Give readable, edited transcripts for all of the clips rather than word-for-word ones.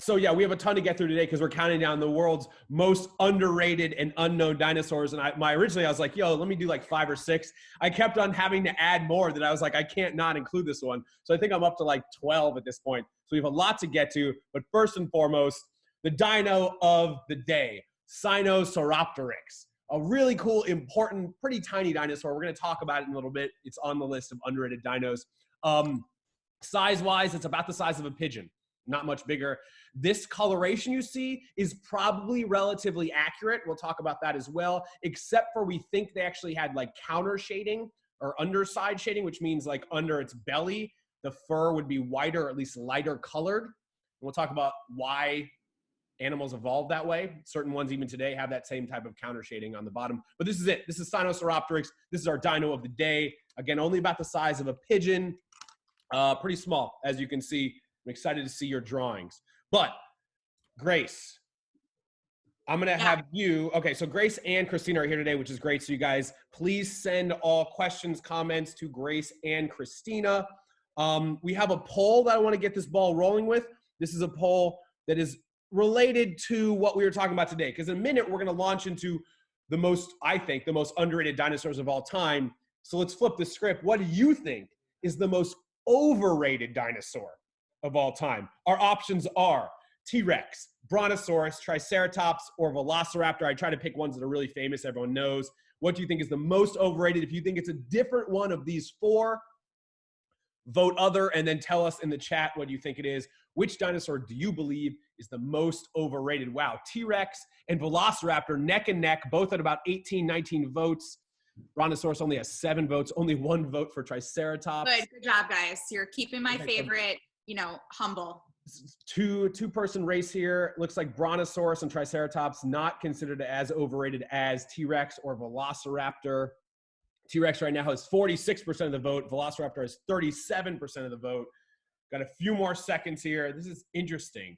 So yeah, we have a ton to get through today because we're counting down the world's most underrated and unknown dinosaurs. And originally I was like, yo, let me do like 5 or 6. I kept on having to add more that I was like, I can't not include this one. So I think I'm up to like 12 at this point. So we have a lot to get to. But first and foremost, the dino of the day, Sinosauropteryx. A really cool, important, pretty tiny dinosaur. We're going to talk about it in a little bit. It's on the list of underrated dinos. Size-wise, it's about the size of a pigeon, not much bigger. This coloration you see is probably relatively accurate. We'll talk about that as well, except for we think they actually had like counter shading or underside shading, which means like under its belly, the fur would be whiter or at least lighter colored. And we'll talk about why animals evolved that way. Certain ones even today have that same type of counter shading on the bottom. But this is it. This is Sinosauropteryx. This is our dino of the day. Again, only about the size of a pigeon. Pretty small, as you can see. I'm excited to see your drawings. But Grace, I'm gonna have you, okay, so Grace and Christina are here today, which is great. So you guys, please send all questions, comments to Grace and Christina. We have a poll that I wanna get this ball rolling with. This is a poll that is related to what we were talking about today, because in a minute, we're gonna launch into the most, I think, the most underrated dinosaurs of all time. So let's flip the script. What do you think is the most overrated dinosaur of all time? Our options are T-Rex, Brontosaurus, Triceratops, or Velociraptor. I try to pick ones that are really famous, everyone knows. What do you think is the most overrated? If you think it's a different one of these 4, vote other and then tell us in the chat what you think it is. Which dinosaur do you believe is the most overrated? Wow, T-Rex and Velociraptor neck and neck, both at about 18, 19 votes. Brontosaurus only has 7 votes, only 1 vote for Triceratops. Good job, guys. You're keeping my favorite, you know, humble. Two-person race here. Looks like Brontosaurus and Triceratops not considered as overrated as T-Rex or Velociraptor. T-Rex right now has 46% of the vote. Velociraptor has 37% of the vote. Got a few more seconds here. This is interesting.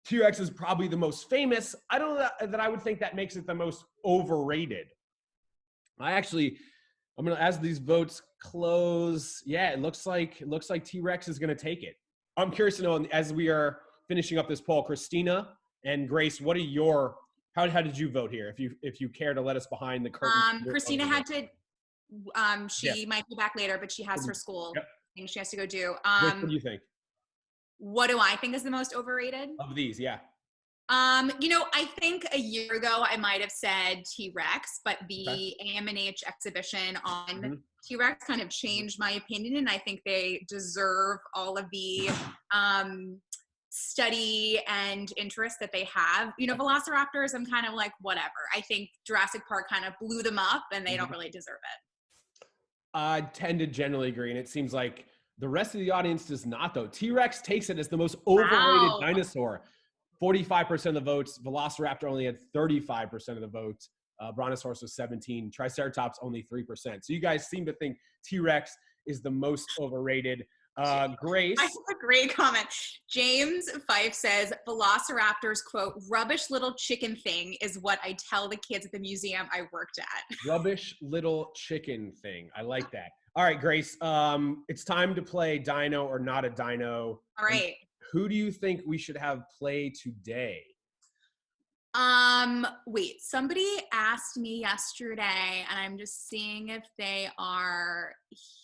T-Rex is probably the most famous. I don't know that I would think that makes it the most overrated. I'm gonna, as these votes close, yeah, it looks like T-Rex is gonna take it. I'm curious to know, as we are finishing up this poll, Christina and Grace, what are your, how did you vote here? If you care to let us behind the curtain. Christina had to, she might be back later, but she has her school thing she has to go do. Grace, what do you think? What do I think is the most overrated? Of these, yeah. You know, I think a year ago I might have said T-Rex, but the AMNH exhibition on T-Rex kind of changed my opinion, and I think they deserve all of the study and interest that they have. You know, Velociraptors, I'm kind of like, whatever. I think Jurassic Park kind of blew them up, and they don't really deserve it. I tend to generally agree, and it seems like the rest of the audience does not, though. T-Rex takes it as the most overrated dinosaur. 45% of the votes. Velociraptor only had 35% of the votes. Brontosaurus was 17. Triceratops only 3%. So you guys seem to think T-Rex is the most overrated. Grace. I have a great comment. James Fife says, Velociraptor's, quote, rubbish little chicken thing is what I tell the kids at the museum I worked at. Rubbish little chicken thing. I like that. All right, Grace. It's time to play Dino or Not a Dino. All right. Who do you think we should have play today? Wait, somebody asked me yesterday, and I'm just seeing if they are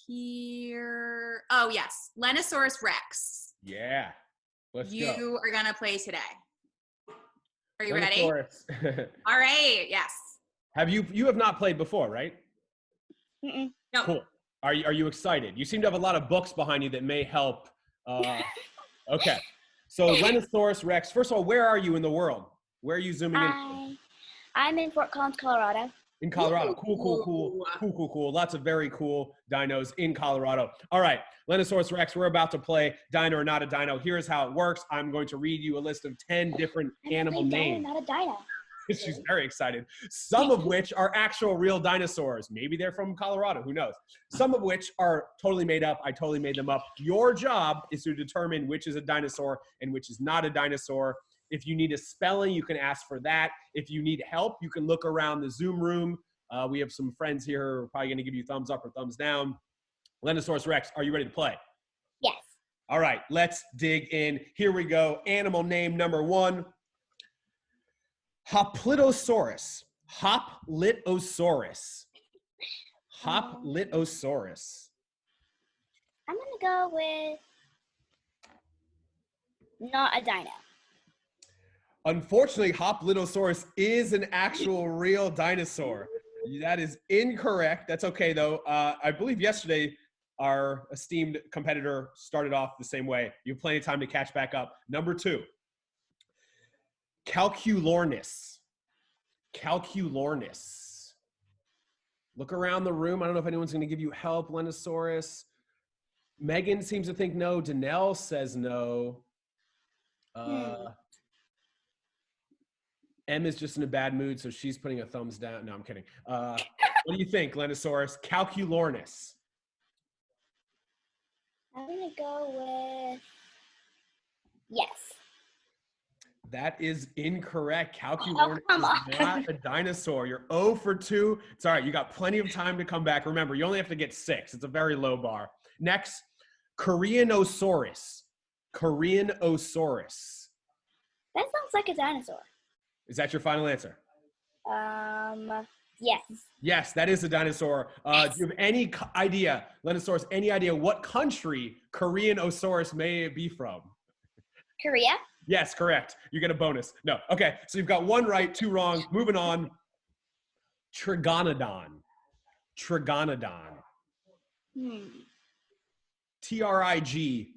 here. Oh, yes. Dinosaurus Rex. Yeah. Let's go. You are going to play today. Are you ready? All right. Yes. You have not played before, right? No. Cool. Are you excited? You seem to have a lot of books behind you that may help. Okay. So Dinosaurus Rex, first of all, where are you in the world? Where are you zooming in? I'm in Fort Collins, Colorado. In Colorado. Cool. Lots of very cool dinos in Colorado. All right, Dinosaurus Rex, we're about to play Dino or Not a Dino. Here's how it works. I'm going to read you a list of 10 different animal names. Dino, not a dino. She's very excited. Some of which are actual real dinosaurs. Maybe they're from Colorado, who knows? Some of which are totally made up. I totally made them up. Your job is to determine which is a dinosaur and which is not a dinosaur. If you need a spelling, you can ask for that. If you need help, you can look around the Zoom room. We have some friends here who are probably going to give you thumbs up or thumbs down. Dinosaurus Rex, are you ready to play? Yes. All right, let's dig in. Here we go. Animal name number 1. Hoplitosaurus. Hoplitosaurus. Hoplitosaurus. I'm going to go with not a dino. Unfortunately, Hoplitosaurus is an actual real dinosaur. That is incorrect. That's okay, though. I believe yesterday our esteemed competitor started off the same way. You have plenty of time to catch back up. Number 2, Calculornis. Calculornis. Look around the room. I don't know if anyone's going to give you help, Lennosaurus. Megan seems to think no. Danelle says no. Em is just in a bad mood, so she's putting a thumbs down. No, I'm kidding. What do you think, Lennosaurus? Calculornis. I'm going to go with yes. That is incorrect. Calculornis is not a dinosaur. You're 0 for 2. It's all right. You got plenty of time to come back. Remember, you only have to get 6. It's a very low bar. Next, Koreanosaurus. Koreanosaurus. That sounds like a dinosaur. Is that your final answer? Yes. Yes, that is a dinosaur. Yes. Do you have any idea, Lennosaurus, any idea what country Koreanosaurus may be from? Korea? Yes, correct. You get a bonus. No. Okay, so you've got 1 right, 2 wrong. Moving on. Trigonodon. Trigonodon. Trigonodon.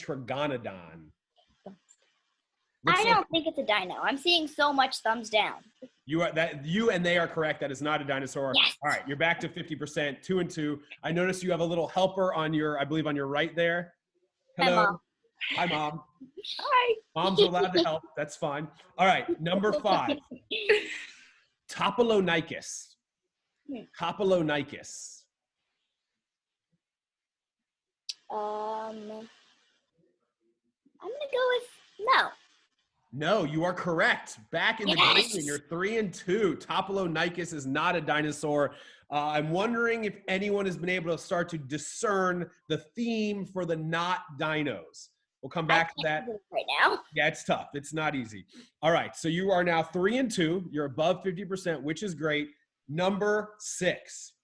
Trigonodon. I don't think it's a dino. I'm seeing so much thumbs down. You and they are correct. That is not a dinosaur. Yes. All right, you're back to 50%, 2 and 2. I noticed you have a little helper on your, I believe, on your right there. Hello. Hi, Mom. Hi, Mom. Hi. Mom's allowed to help. That's fine. All right, number 5. Topolonicus. Topolonicus. I'm gonna go with no. No, you are correct. Back in the green, you're 3 and 2. Topolonicus is not a dinosaur. I'm wondering if anyone has been able to start to discern the theme for the not dinos. We'll come back to that right now. Yeah, it's tough. It's not easy. All right, so you are now 3 and 2. You're above 50%, which is great. Number 6,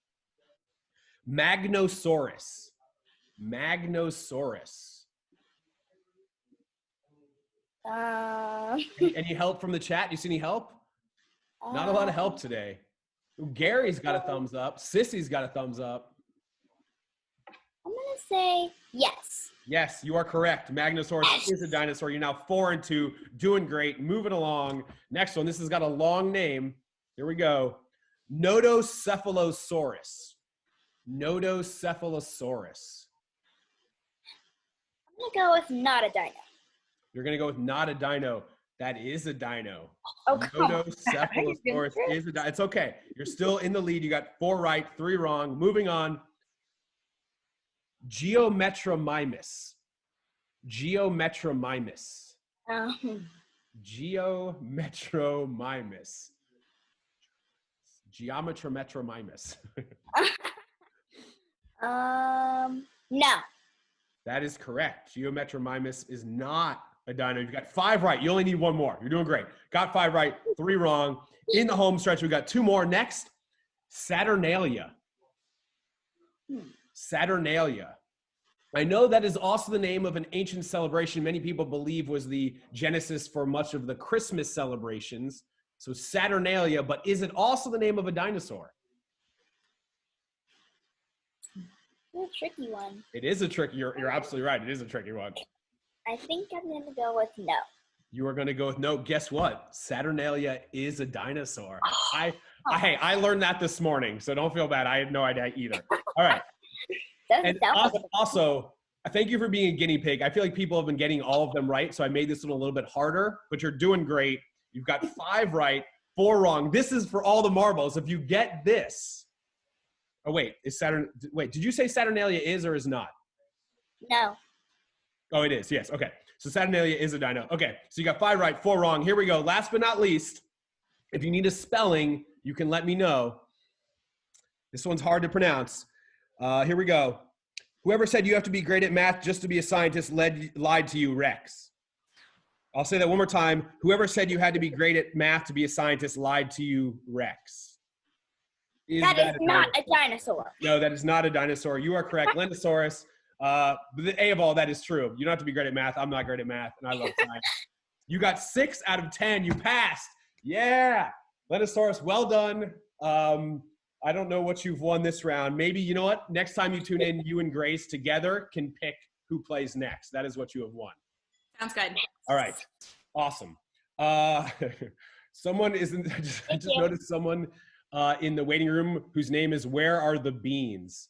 Magnosaurus. Magnosaurus. Any help from the chat? Do you see any help? Not a lot of help today. Ooh, Gary's got a thumbs up. Sissy's got a thumbs up. I'm gonna say yes. Yes, you are correct. Magnosaurus is a dinosaur. You're now 4 and 2, doing great. Moving along. Next one. This has got a long name. Here we go. Nodocephalosaurus. Nodocephalosaurus. I'm gonna go with not a dino. You're gonna go with not a dino. That is a dino. Oh, Nodocephalosaurus is a dino. It's okay. You're still in the lead. You got 4 right, 3 wrong. Moving on. Geometromimus. Geometromimus. Geometromimus. Geometromimus. No. That is correct. Geometromimus is not a dino. You've got 5 right. You only need 1 more. You're doing great. Got 5 right, 3 wrong. In the home stretch, we got 2 more. Next, Saturnalia. Saturnalia. I know that is also the name of an ancient celebration many people believe was the genesis for much of the Christmas celebrations. So Saturnalia, but is it also the name of a dinosaur? It's a tricky one. It is a tricky, you're absolutely right. It is a tricky one. I think I'm going to go with no. You are going to go with no. Guess what? Saturnalia is a dinosaur. Hey, I learned that this morning, so don't feel bad. I had no idea either. All right. And also, thank you for being a guinea pig. I feel like people have been getting all of them right, so I made this one a little bit harder, but you're doing great. You've got 5 right, 4 wrong. This is for all the marbles. If you get this, oh wait, did you say Saturnalia is or is not? No. Oh, it is. Yes. Okay. So Saturnalia is a dino. Okay. So you got 5 right, 4 wrong. Here we go. Last but not least, If you need a spelling, you can let me know. This one's hard to pronounce. Here we go. Whoever said you have to be great at math just to be a scientist lied to you, Rex. I'll say that one more time. Whoever said you had to be great at math to be a scientist lied to you, Rex. That is not a dinosaur. No, that is not a dinosaur. You are correct. Lennosaurus. But the A of all, that is true. You don't have to be great at math. I'm not great at math, and I love science. You got 6 out of 10. You passed. Yeah. Lennosaurus, well done. I don't know what you've won this round. Maybe, you know what? Next time you tune in, you and Grace together can pick who plays next. That is what you have won. Sounds good. All right. Awesome. Someone isn't, I just noticed someone in the waiting room whose name is Where Are the Beans?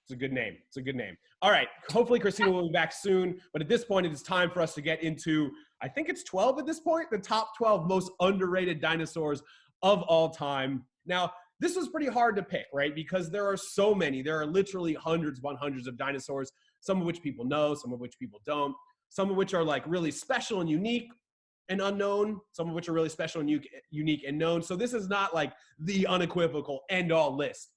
It's a good name. It's a good name. All right. Hopefully Christina will be back soon. But at this point, it is time for us to get into, I think it's 12 at this point, the top 12 most underrated dinosaurs of all time. Now, this was pretty hard to pick, right? Because there are so many. There are literally hundreds upon hundreds of dinosaurs, some of which people know, some of which people don't, some of which are like really special and unique and unknown, some of which are really special and unique and known. So this is not like the unequivocal end-all list.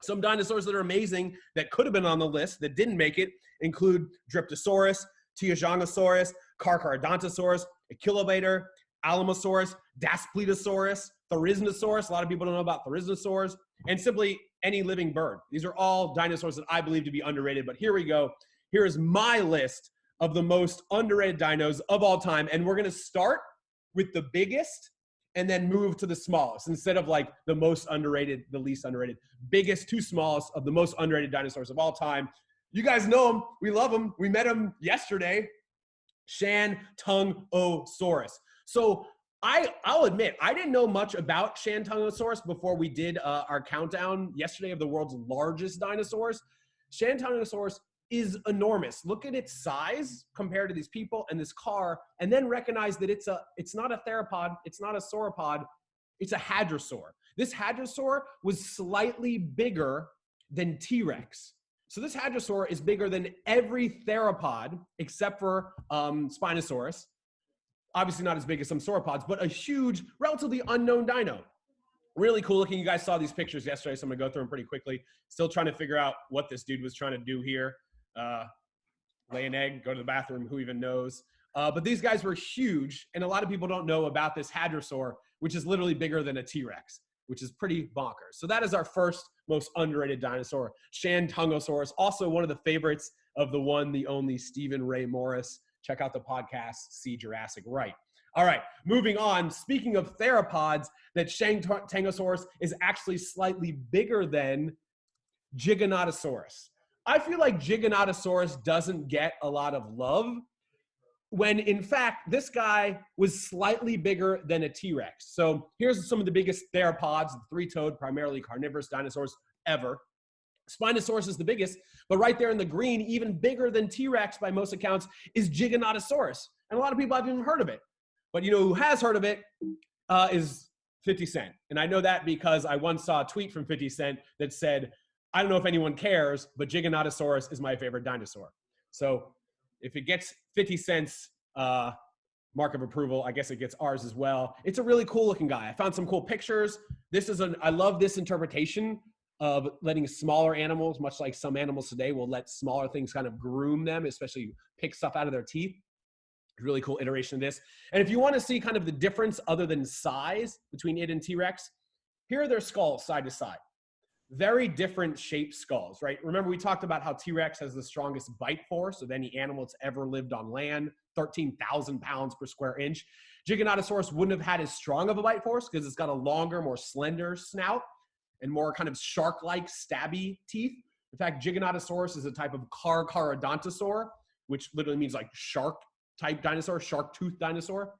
Some dinosaurs that are amazing that could have been on the list that didn't make it include Dryptosaurus, Tyrannosaurus, Carcharodontosaurus, Echinobator, Alamosaurus, Daspletosaurus, Theriznosaurus. A lot of people don't know about Theriznosaurs, and simply any living bird. These are all dinosaurs that I believe to be underrated, but here we go. Here is my list of the most underrated dinos of all time, and we're going to start with the biggest and then move to the smallest instead of like the most underrated, the least underrated. Biggest to smallest of the most underrated dinosaurs of all time. You guys know them. We love them. We met them yesterday. Shantungosaurus. So I'll admit, I didn't know much about Shantungosaurus before we did our countdown yesterday of the world's largest dinosaurs. Shantungosaurus is enormous. Look at its size compared to these people and this car, and then recognize that it's not a theropod, it's not a sauropod, it's a hadrosaur. This hadrosaur was slightly bigger than T-Rex. So this hadrosaur is bigger than every theropod except for Spinosaurus. Obviously not as big as some sauropods, but a huge, relatively unknown dino. Really cool looking. You guys saw these pictures yesterday, so I'm gonna go through them pretty quickly. Still trying to figure out what this dude was trying to do here. Lay an egg, go to the bathroom, who even knows? But these guys were huge, and a lot of people don't know about this hadrosaur, which is literally bigger than a T-Rex, which is pretty bonkers. So that is our first most underrated dinosaur, Shantungosaurus, also one of the favorites of the one, the only Stephen Ray Morris. Check out the podcast, See Jurassic Right. All right, moving on. Speaking of theropods, that Shantungosaurus is actually slightly bigger than Giganotosaurus. I feel like Giganotosaurus doesn't get a lot of love when, in fact, this guy was slightly bigger than a T-Rex. So here's some of the biggest theropods, three-toed, primarily carnivorous dinosaurs ever. Spinosaurus is the biggest, but right there in the green, even bigger than T-Rex by most accounts, is Giganotosaurus. And a lot of people haven't even heard of it. But you know who has heard of it is 50 Cent. And I know that because I once saw a tweet from 50 Cent that said, I don't know if anyone cares, but Giganotosaurus is my favorite dinosaur. So if it gets 50 Cent's mark of approval, I guess it gets ours as well. It's a really cool looking guy. I found some cool pictures. I love this interpretation of letting smaller animals, much like some animals today, will let smaller things kind of groom them, especially pick stuff out of their teeth. Really cool iteration of this. And if you want to see kind of the difference other than size between it and T-Rex, here are their skulls side to side. Very different shaped skulls, right? Remember, we talked about how T-Rex has the strongest bite force of any animal that's ever lived on land, 13,000 pounds per square inch. Giganotosaurus wouldn't have had as strong of a bite force because it's got a longer, more slender snout and more kind of shark-like stabby teeth. In fact, Giganotosaurus is a type of Carcharodontosaur, which literally means like shark-type dinosaur, shark-toothed dinosaur.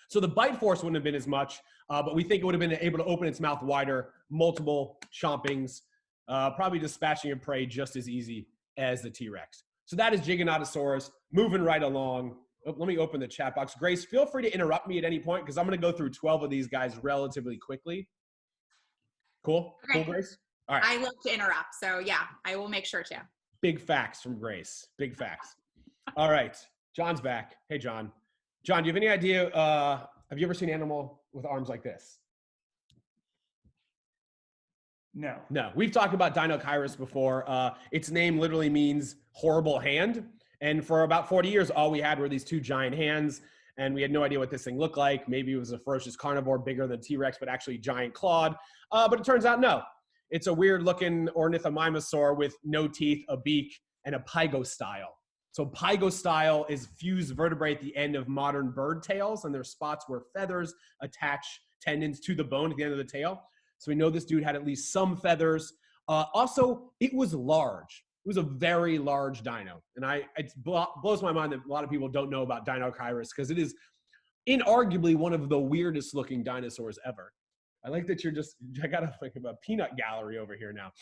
So the bite force wouldn't have been as much, but we think it would have been able to open its mouth wider, multiple chompings, probably dispatching of prey just as easy as the T-Rex. So that is Giganotosaurus. Moving right along. Oh, let me open the chat box. Grace, feel free to interrupt me at any point because I'm going to go through 12 of these guys relatively quickly. Cool? Okay. Cool, Grace? All right. I love to interrupt, so yeah, I will make sure to. Big facts from Grace. Big facts. All right. John's back. Hey, John. John, do you have any idea Have you ever seen an animal with arms like this? No. No. We've talked about Dino Kairos before. Its name literally means horrible hand. And for about 40 years, all we had were these two giant hands. And we had no idea what this thing looked like. Maybe it was a ferocious carnivore bigger than T-Rex, but actually giant clawed. But it turns out, no. It's a weird-looking ornithomimosaur with no teeth, a beak, and a pygostyle. So pygostyle is fused vertebrae at the end of modern bird tails, and there's spots where feathers attach tendons to the bone at the end of the tail. So we know this dude had at least some feathers. Also, it was large. It was a very large dino. And it blows my mind that a lot of people don't know about Dino Kairos because it is inarguably one of the weirdest looking dinosaurs ever. I like that I got a peanut gallery over here now.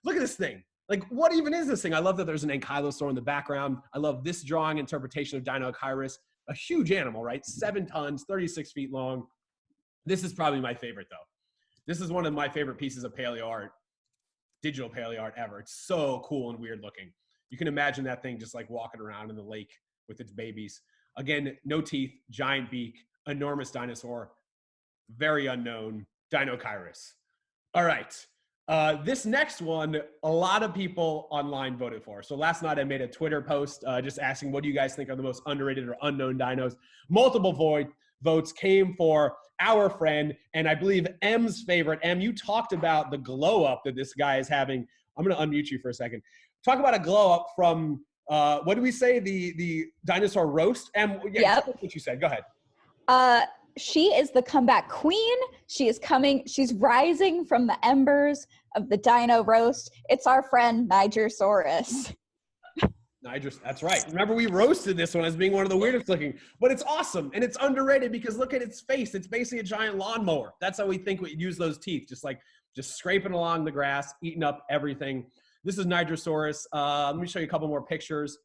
Look at this thing. Like, what even is this thing? I love that there's an ankylosaur in the background. I love this drawing interpretation of Dino Kairos. A huge animal, right? 7 tons, 36 feet long. This is probably my favorite, though. This is one of my favorite pieces of paleo art, digital paleo art ever. It's so cool and weird looking. You can imagine that thing just like walking around in the lake with its babies. Again, no teeth, giant beak, enormous dinosaur, very unknown, Dino Kairos. All right. This next one, a lot of people online voted for. So last night I made a Twitter post just asking, what do you guys think are the most underrated or unknown dinos? Multiple votes came for our friend, and I believe M's favorite. M, you talked about the glow up that this guy is having. I'm going to unmute you for a second. Talk about a glow up from, what did we say? The dinosaur roast? M, yeah, yep. What you said. Go ahead. She is the comeback queen. She is coming. She's rising from the embers of the dino roast. It's our friend Nigersaurus. That's right. Remember, we roasted this one as being one of the weirdest looking, but it's awesome and it's underrated because look at its face. It's basically a giant lawnmower. That's how we think we use those teeth, just scraping along the grass, eating up everything. This is Nigersaurus. Let me show you a couple more pictures.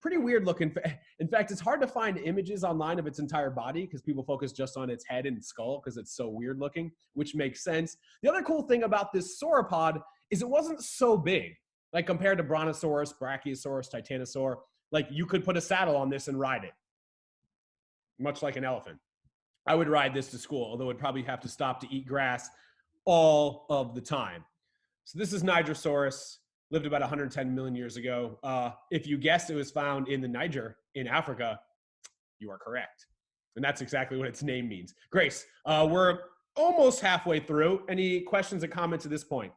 Pretty weird looking. In fact, it's hard to find images online of its entire body because people focus just on its head and skull because it's so weird looking, which makes sense. The other cool thing about this sauropod is it wasn't so big. Like compared to Brontosaurus, Brachiosaurus, Titanosaur, like you could put a saddle on this and ride it, much like an elephant. I would ride this to school, although I'd probably have to stop to eat grass all of the time. So this is Nigersaurus, lived about 110 million years ago. If you guessed it was found in the Niger in Africa, you are correct. And that's exactly what its name means. Grace, we're almost halfway through. Any questions or comments at this point?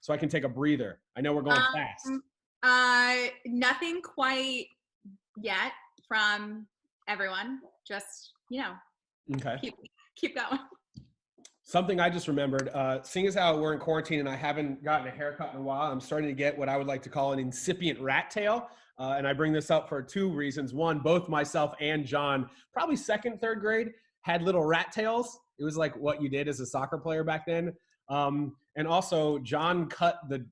So I can take a breather. I know we're going fast. Nothing quite yet from everyone. Just, okay. Keep going. Something I just remembered, seeing as how we're in quarantine and I haven't gotten a haircut in a while, I'm starting to get what I would like to call an incipient rat tail. And I bring this up for 2 reasons. One, both myself and John, probably 2nd, 3rd grade, had little rat tails. It was like what you did as a soccer player back then. And also, John cut the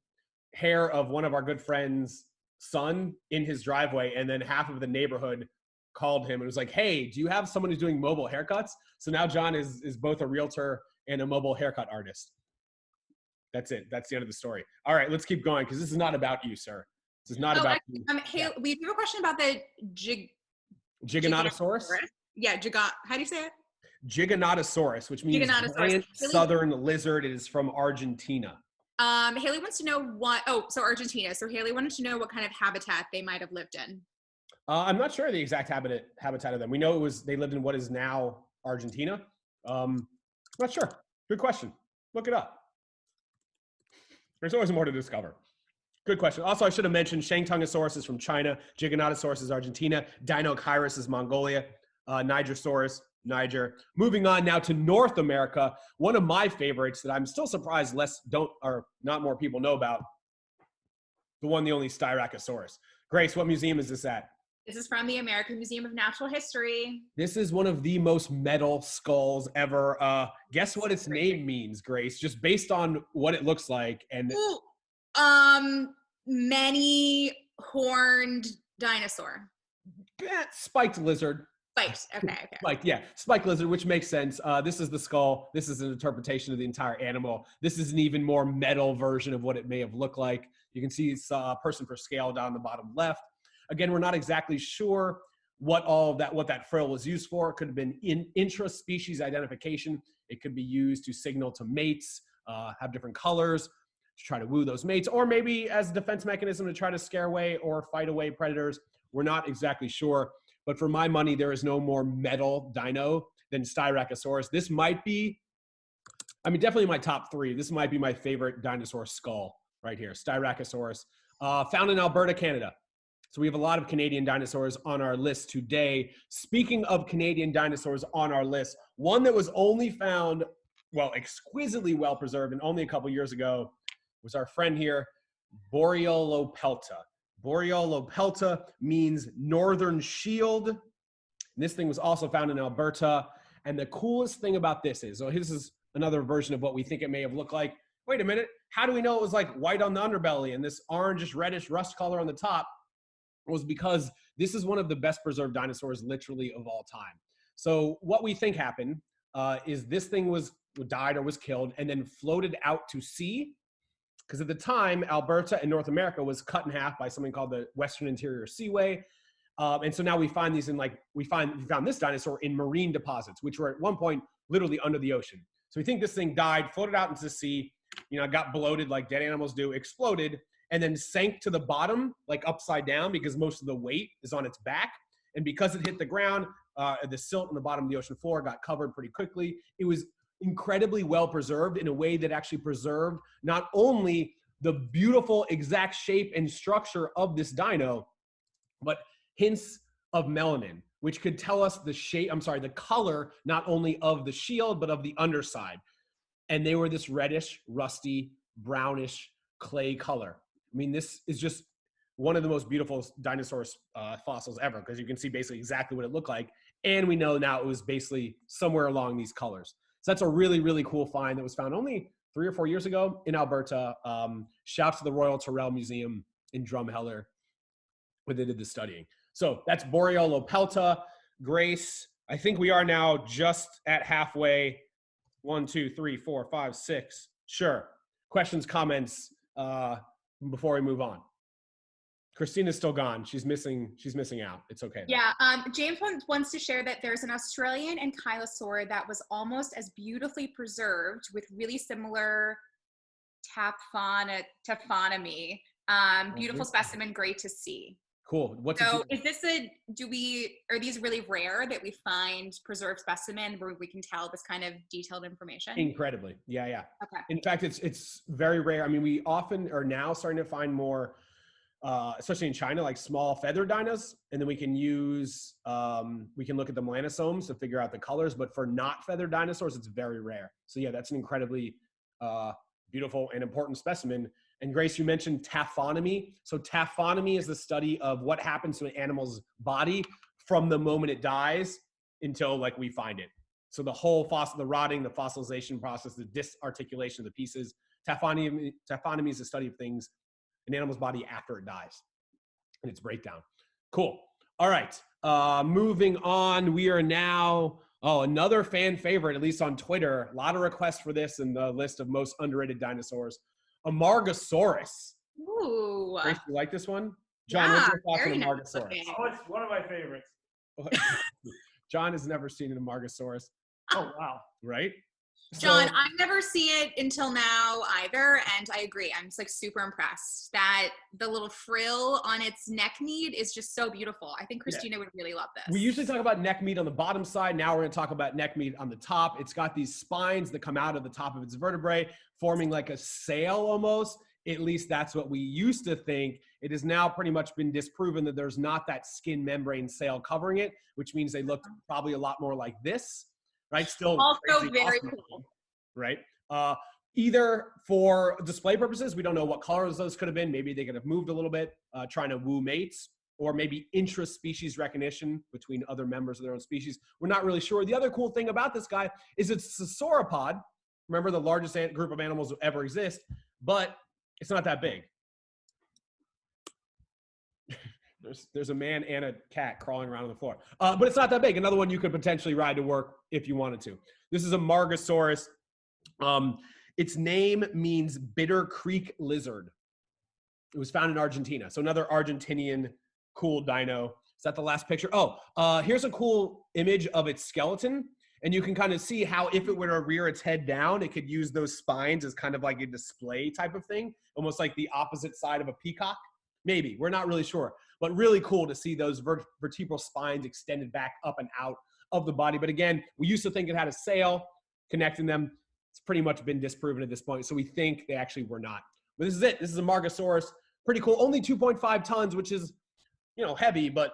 hair of one of our good friends' son in his driveway, and then half of the neighborhood called him and was like, hey, do you have someone who's doing mobile haircuts? So now John is both a realtor and a mobile haircut artist. That's it. That's the end of the story. All right, let's keep going because this is not about you, sir. This is not about you. Hey, we have a question about the Giganotosaurus? Yeah, how do you say it? Giganotosaurus, which means giant southern lizard. It is from Argentina. Haley wants to know Argentina. So Haley wanted to know what kind of habitat they might have lived in. I'm not sure the exact habitat of them. We know they lived in what is now Argentina. Not sure. Good question. Look it up. There's always more to discover. Good question. Also, I should have mentioned Shangtungosaurus is from China. Giganotosaurus is Argentina. Dino Kairos is Mongolia. Nigersaurus, Niger. Moving on now to North America. One of my favorites that I'm still surprised not more people know about. The one, the only Styracosaurus. Grace, what museum is this at? This is from the American Museum of Natural History. This is one of the most metal skulls ever. Guess what its name means, Grace? Just based on what it looks like. And many horned dinosaur. Spiked lizard. Spiked. Okay. Spiked, yeah. Spiked lizard, which makes sense. This is the skull. This is an interpretation of the entire animal. This is an even more metal version of what it may have looked like. You can see it's a person for scale down the bottom left. Again, we're not exactly sure what that frill was used for. It could have been intra-species identification. It could be used to signal to mates, have different colors to try to woo those mates, or maybe as a defense mechanism to try to scare away or fight away predators. We're not exactly sure, but for my money, there is no more metal dino than Styracosaurus. This might be, I mean, definitely my top 3. This might be my favorite dinosaur skull right here, Styracosaurus, found in Alberta, Canada. So we have a lot of Canadian dinosaurs on our list today. Speaking of Canadian dinosaurs on our list, one that was only found, well, exquisitely well preserved and only a couple years ago was our friend here, Boreolopelta. Boreolopelta means northern shield. And this thing was also found in Alberta. And the coolest thing about this is, so this is another version of what we think it may have looked like. Wait a minute, how do we know it was like white on the underbelly and this orangish reddish rust color on the top? Was because this is one of the best preserved dinosaurs literally of all time. So what we think happened is this thing died or was killed and then floated out to sea, because at the time Alberta and North America was cut in half by something called the Western Interior Seaway. And so now we find these in we found this dinosaur in marine deposits, which were at one point literally under the ocean. So we think this thing died, floated out into the sea, got bloated like dead animals do, exploded, and then sank to the bottom, like upside down, because most of the weight is on its back. And because it hit the ground, the silt on the bottom of the ocean floor got covered pretty quickly. It was incredibly well preserved in a way that actually preserved not only the beautiful exact shape and structure of this dino, but hints of melanin, which could tell us the color, not only of the shield, but of the underside. And they were this reddish, rusty, brownish clay color. I mean, this is just one of the most beautiful dinosaur fossils ever, because you can see basically exactly what it looked like. And we know now it was basically somewhere along these colors. So that's a really, really cool find that was found only 3 or 4 years ago in Alberta. Shout to the Royal Tyrrell Museum in Drumheller where they did the studying. So that's Boreolopelta. Grace, I think we are now just at halfway. 1, 2, 3, 4, 5, 6. Sure. Questions, comments before we move on. Christina's still gone. She's missing out. It's okay. Yeah. James wants to share that there's an Australian ankylosaur that was almost as beautifully preserved with really similar taphonomy. Beautiful specimen, great to see. Cool. Is this are these really rare that we find preserved specimen where we can tell this kind of detailed information? Incredibly. Yeah. Okay. In fact, it's very rare. I mean, we often are now starting to find more, especially in China, like small feathered dinos. And then we can we can look at the melanosomes to figure out the colors, but for not feathered dinosaurs, it's very rare. So yeah, that's an incredibly beautiful and important specimen. And Grace, you mentioned taphonomy. So taphonomy is the study of what happens to an animal's body from the moment it dies until we find it. So the whole the rotting, the fossilization process, the disarticulation of the pieces. Taphonomy is the study of things, an animal's body after it dies and its breakdown. Cool. All right. Moving on. We are now, another fan favorite, at least on Twitter. A lot of requests for this in the list of most underrated dinosaurs. Amargasaurus. Ooh. Grace, you like this one? John, what's your thoughts on Amargasaurus? Nice. Oh, it's one of my favorites. John has never seen an Amargasaurus. Oh, wow. Right? John, I've never seen it until now either, and I agree. I'm just super impressed that the little frill on its neck meat is just so beautiful. I think Christina would really love this. We usually talk about neck meat on the bottom side. Now we're going to talk about neck meat on the top. It's got these spines that come out of the top of its vertebrae, forming like a sail almost. At least that's what we used to think. It has now pretty much been disproven that there's not that skin membrane sail covering it, which means they look probably a lot more like this. Right? Still also very awesome, cool. Right? Either for display purposes, we don't know what colors those could have been. Maybe they could have moved a little bit, trying to woo mates, or maybe intra-species recognition between other members of their own species. We're not really sure. The other cool thing about this guy is it's a sauropod. Remember, the largest group of animals to ever exist, but it's not that big. There's a man and a cat crawling around on the floor. But it's not that big. Another one you could potentially ride to work if you wanted to. This is a Amargasaurus. Its name means bitter creek lizard. It was found in Argentina. So another Argentinian cool dino. that the last picture? Oh, here's a cool image of its skeleton. And you can kind of see how if it were to rear its head down, it could use those spines as kind of like a display type of thing, almost like the opposite side of a peacock. Maybe, we're not really sure, but really cool to see those vertebral spines extended back up and out of the body. But again, we used to think it had a sail connecting them. It's pretty much been disproven at this point. So we think they actually were not. But this is it. This is Amargasaurus. Pretty cool. Only 2.5 tons, which is, heavy, but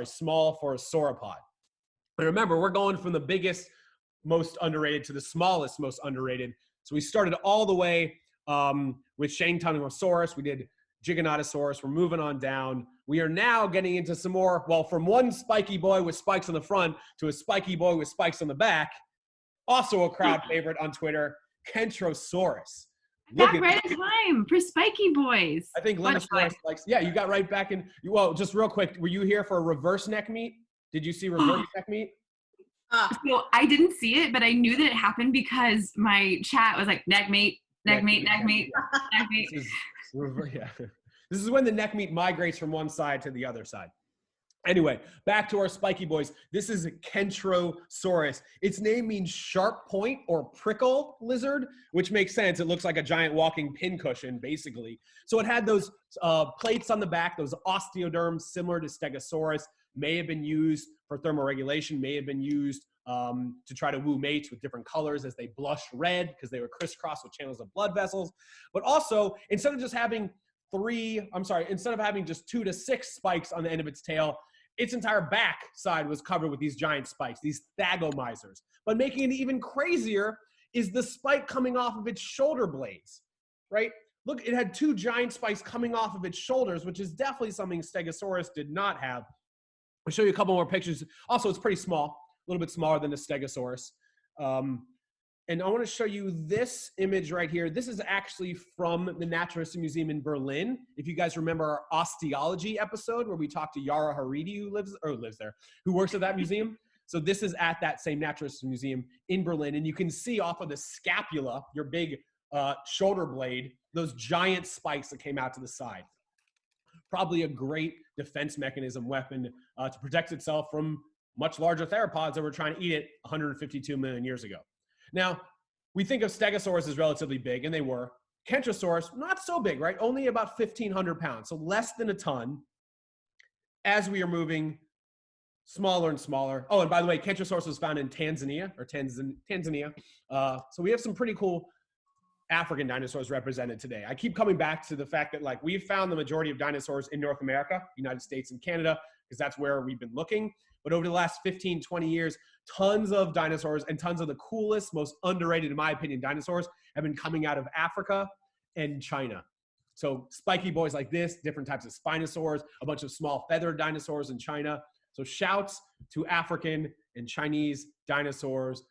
small for a sauropod. And remember, we're going from the biggest, most underrated to the smallest, most underrated. So we started all the way with Styracosaurus. We did Giganotosaurus. We're moving on down. We are now getting into some more, from one spiky boy with spikes on the front to a spiky boy with spikes on the back. Also a crowd favorite on Twitter, Kentrosaurus. Back right in time for spiky boys. I think Dinosaur likes, you got right back in. Well, just real quick, were you here for a reverse neck meet? Did you see reverse neck meet? So I didn't see it, but I knew that it happened because my chat was like, neck meet, neck meet, neck meet, neck meet. This is when the neck meat migrates from one side to the other side. Anyway, back to our spiky boys. This is Kentrosaurus. Its name means sharp point or prickle lizard, which makes sense. It looks like a giant walking pincushion, basically. So it had those plates on the back, those osteoderms similar to Stegosaurus, may have been used for thermoregulation, may have been used to try to woo mates with different colors as they blushed red because they were crisscrossed with channels of blood vessels. But also, instead of having just 2 to 6 spikes on the end of its tail, its entire back side was covered with these giant spikes, these thagomizers. But making it even crazier is the spike coming off of its shoulder blades, right? Look, it had 2 giant spikes coming off of its shoulders, which is definitely something Stegosaurus did not have. I'll show you a couple more pictures. Also, it's pretty small, a little bit smaller than the Stegosaurus. And I want to show you this image right here. This is actually from the Natural History Museum in Berlin. If you guys remember our osteology episode where we talked to Yara Haridi, who works at that museum. So this is at that same Natural History Museum in Berlin. And you can see off of the scapula, your big shoulder blade, those giant spikes that came out to the side. Probably a great defense mechanism weapon to protect itself from much larger theropods that were trying to eat it 152 million years ago. Now, we think of Stegosaurus as relatively big, and they were. Kentrosaurus, not so big, right? Only about 1,500 pounds, so less than a ton. As we are moving smaller and smaller. Oh, and by the way, Kentrosaurus was found in Tanzania. So we have some pretty cool African dinosaurs represented today. I keep coming back to the fact that we've found the majority of dinosaurs in North America, United States and Canada, because that's where we've been looking. But over the last 15, 20 years, tons of dinosaurs and tons of the coolest, most underrated, in my opinion, dinosaurs have been coming out of Africa and China. So spiky boys like this, different types of Spinosaurs, a bunch of small feathered dinosaurs in China. So shouts to African and Chinese dinosaurs.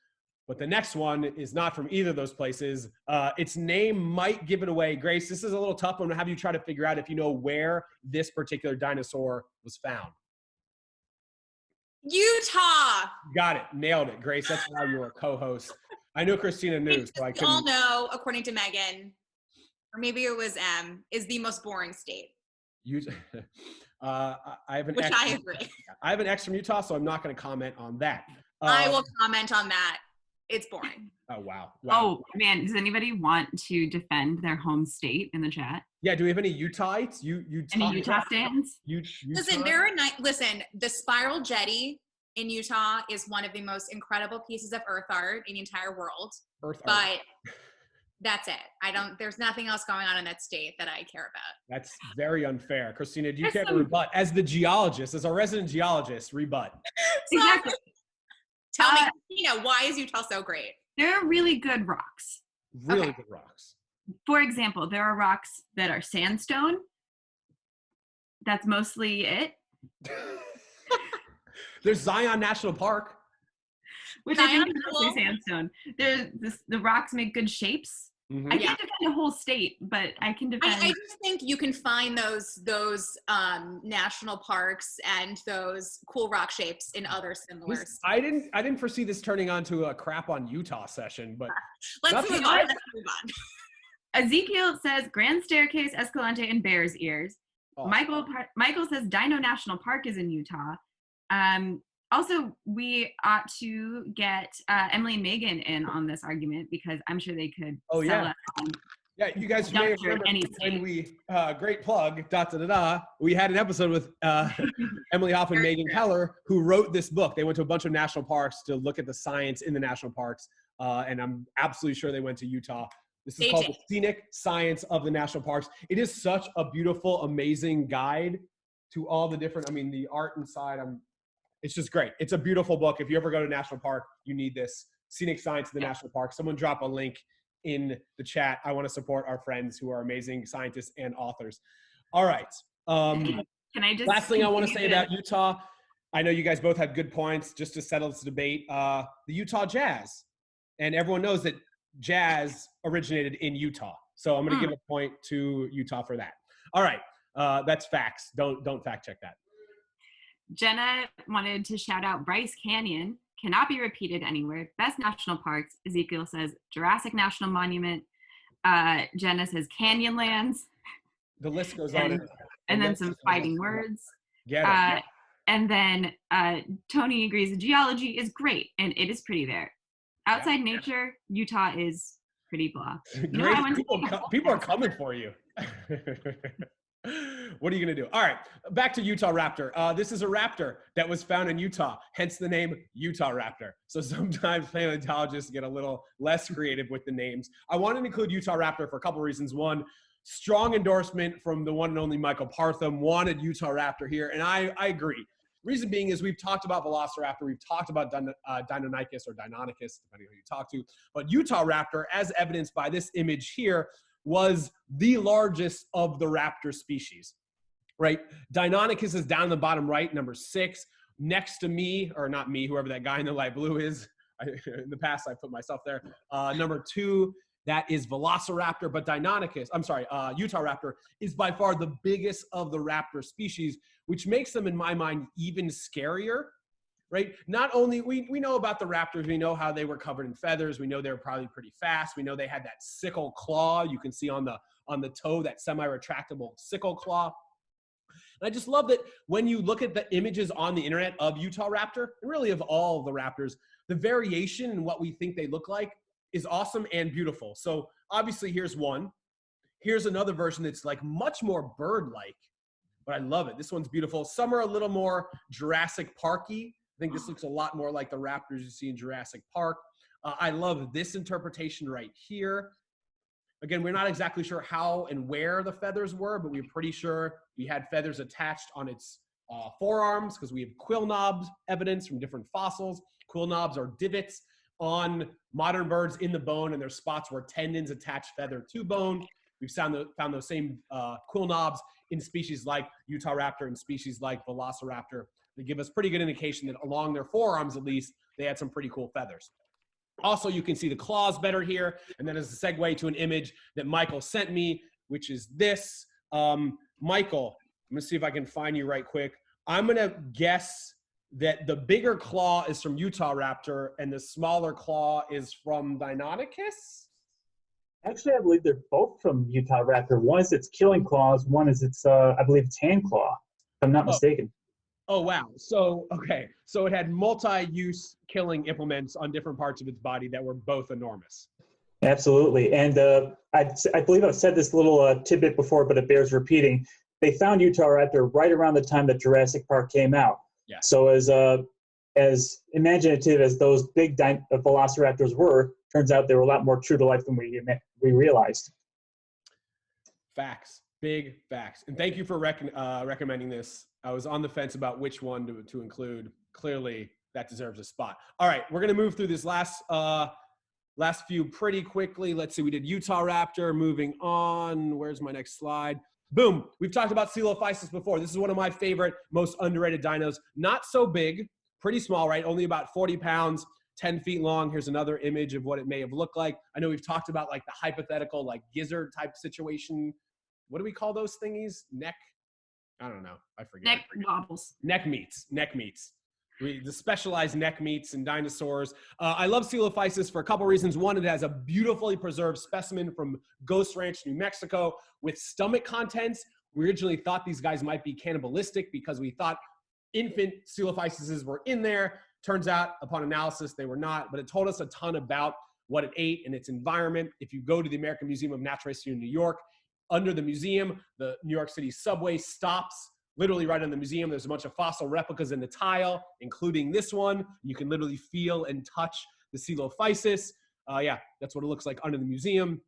But the next one is not from either of those places. Its name might give it away. Grace, this is a little tough. I'm going to have you try to figure out if you know where this particular dinosaur was found. Utah. Got it. Nailed it, Grace. That's why you were a co-host. I know Christina knew, so I couldn't. We all know, according to Megan, or maybe it was M, is the most boring state. I have an Which ex, I agree. I have an ex from Utah, so I'm not going to comment on that. I will comment on that. It's boring. Oh, wow. Oh, man. Does anybody want to defend their home state in the chat? Yeah. Do we have any Utahites? Any Utah stands? Listen, the spiral jetty in Utah is one of the most incredible pieces of earth art in the entire world. But that's it. There's nothing else going on in that state that I care about. That's very unfair. Christina, do you care to rebut? As the geologist, as our resident geologist, rebut. Exactly. Tell me, why is Utah so great? There are really good rocks. Really good rocks. For example, there are rocks that are sandstone. That's mostly it. There's Zion National Park. Which I think is mostly sandstone. The rocks make good shapes. Mm-hmm. I can't defend a whole state, but I can defend. I just think you can find those national parks and those cool rock shapes in other similar states. I didn't foresee this turning onto a crap on Utah session, but let's move on. Ezekiel says Grand Staircase, Escalante, and Bear's Ears. Michael says Dino National Park is in Utah. Also, we ought to get Emily and Megan in on this argument because I'm sure they could sell us on. Yeah, you guys may remember when we, great plug, we had an episode with Emily Hoff and Megan Keller, who wrote this book. They went to a bunch of national parks to look at the science in the national parks, and I'm absolutely sure they went to Utah. This is called The Scenic Science of the National Parks. It is such a beautiful, amazing guide to all the different, I mean, the art inside, it's just great. It's a beautiful book. If you ever go to a national park, you need this. Scenic Science of the National Park. Someone drop a link in the chat. I want to support our friends who are amazing scientists and authors. All right. Can I just last thing I want to say about Utah, I know you guys both had good points just to settle this debate. The Utah Jazz. And everyone knows that jazz originated in Utah. So I'm going to give a point to Utah for that. All right. That's facts. Don't fact check that. Jenna wanted to shout out Bryce Canyon. Cannot be repeated anywhere. Best national parks. Ezekiel says Jurassic National Monument. Jenna says Canyonlands. The list goes on. And then some fighting words. Yeah. And then Tony agrees the geology is great and it is pretty there. Outside nature, Utah is pretty blah. People are coming for you. What are you going to do? All right, back to Utahraptor. This is a raptor that was found in Utah, hence the name Utahraptor. So sometimes paleontologists get a little less creative with the names. I wanted to include Utahraptor for a couple of reasons. One, strong endorsement from the one and only Michael Partham, wanted Utahraptor here, and I agree. Reason being is we've talked about Velociraptor, we've talked about Deinonychus or Deinonychus, depending on who you talk to, but Utahraptor, as evidenced by this image here, was the largest of the raptor species, right? Deinonychus is down in the bottom right, number 6. Next to me, or not me, whoever that guy in the light blue is. In the past, I put myself there. Number 2, that is Velociraptor, but Utahraptor is by far the biggest of the raptor species, which makes them, in my mind, even scarier, right? Not only, we know about the raptors, we know how they were covered in feathers, we know they were probably pretty fast, we know they had that sickle claw, you can see on the toe, that semi-retractable sickle claw. And I just love that when you look at the images on the internet of Utahraptor, and really of all of the raptors, the variation in what we think they look like is awesome and beautiful. So obviously here's one. Here's another version that's like much more bird-like, but I love it. This one's beautiful. Some are a little more Jurassic Parky. I think this looks a lot more like the raptors you see in Jurassic Park. I love this interpretation right here. Again, we're not exactly sure how and where the feathers were, but we're pretty sure we had feathers attached on its forearms because we have quill knobs evidence from different fossils. Quill knobs are divots on modern birds in the bone, and there's spots where tendons attach feather to bone. We've found those same quill knobs in species like Utahraptor and species like Velociraptor. They give us pretty good indication that along their forearms, at least, they had some pretty cool feathers. Also, you can see the claws better here. And then as a segue to an image that Michael sent me, which is this. Michael, I'm gonna see if I can find you right quick. I'm gonna guess that the bigger claw is from Utahraptor and the smaller claw is from Deinonychus? Actually, I believe they're both from Utahraptor. One is its killing claws, one is its, I believe, its hand claw, if I'm not mistaken. Oh, wow. So, okay. So it had multi-use killing implements on different parts of its body that were both enormous. Absolutely. And I believe I've said this little tidbit before, but it bears repeating. They found Utahraptor right around the time that Jurassic Park came out. Yeah. So as imaginative as those big velociraptors were, turns out they were a lot more true to life than we realized. Facts. Big facts. And thank you for recommending this. I was on the fence about which one to include. Clearly, that deserves a spot. All right, we're going to move through this last few pretty quickly. Let's see, we did Utahraptor. Moving on. Where's my next slide? Boom. We've talked about Coelophysis before. This is one of my favorite, most underrated dinos. Not so big, pretty small, right? Only about 40 pounds, 10 feet long. Here's another image of what it may have looked like. I know we've talked about like the hypothetical like gizzard type situation. What do we call those thingies? Neck? I don't know. I forget. Neck wobbles. Neck meats. Neck meats. The specialized neck meats and dinosaurs. I love Coelophysis for a couple reasons. One, it has a beautifully preserved specimen from Ghost Ranch, New Mexico, with stomach contents We originally thought these guys might be cannibalistic because we thought infant coelophyses were in there. Turns out, upon analysis, they were not, but it told us a ton about what it ate and its environment. If you go to the American Museum of Natural History in New York, under the museum, the New York City subway stops literally right in the museum. There's a bunch of fossil replicas in the tile, including this one. You can literally feel and touch the Coelophysis. Yeah, that's what it looks like under the museum.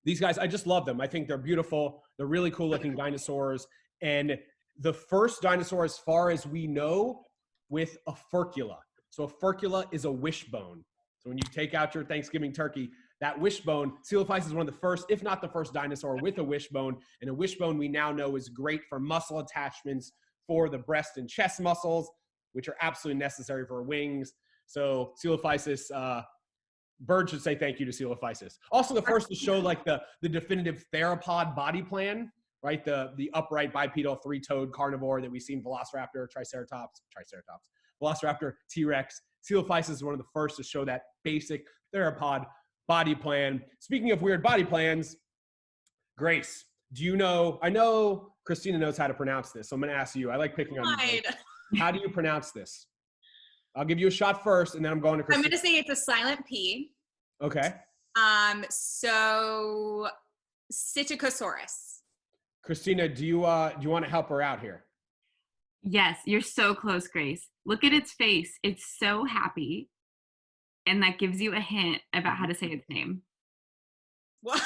These guys, I just love them. I think they're beautiful. They're really cool looking dinosaurs. And the first dinosaur, as far as we know, with a furcula. So a furcula is a wishbone. So when you take out your Thanksgiving turkey, that wishbone, Coelophysis is one of the first, if not the first dinosaur with a wishbone. And a wishbone we now know is great for muscle attachments for the breast and chest muscles, which are absolutely necessary for wings. So Coelophysis, birds should say thank you to Coelophysis. Also the first to show like the definitive theropod body plan, right? The upright bipedal three-toed carnivore that we see in Velociraptor, Triceratops, Velociraptor, T-Rex. Coelophysis is one of the first to show that basic theropod body plan. Speaking of weird body plans, Grace, do you know, I know Christina knows how to pronounce this, so I'm gonna ask you. I like picking on you. How do you pronounce this? I'll give you a shot first, and then I'm going to Christina. I'm gonna say it's a silent P. Okay. So Styracosaurus. Christina, do you want to help her out here? Yes, you're so close, Grace. Look at its face. It's so happy. And that gives you a hint about how to say its name. What?